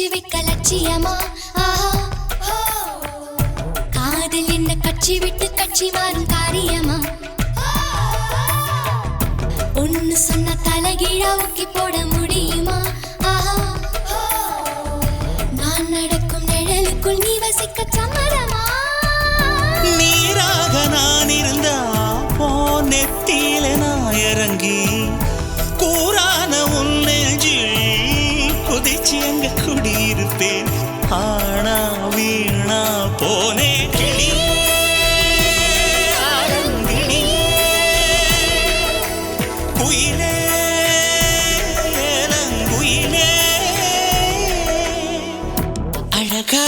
வச்சு வைக்க லட்சியமா காதல் என்ன கட்சி விட்டு கட்சி மாறும் காரியமா ஒன்னு சொன்ன தலைகீழா ஊக்கி போட முடியுமா நான் நடக்கும் நிழலுக்குள் நீ வசிக்க சம்மதமா நீராக நான் இருந்தா நெத்தியில நான் இறங்கி கூறான உன் நெஞ்சில் குதிச்சு அங்க குடியிருப்பேன் ஆனா வீணா போனே கிளி ஆரங்கிளி குயிலே இளங்குயிலே அழகா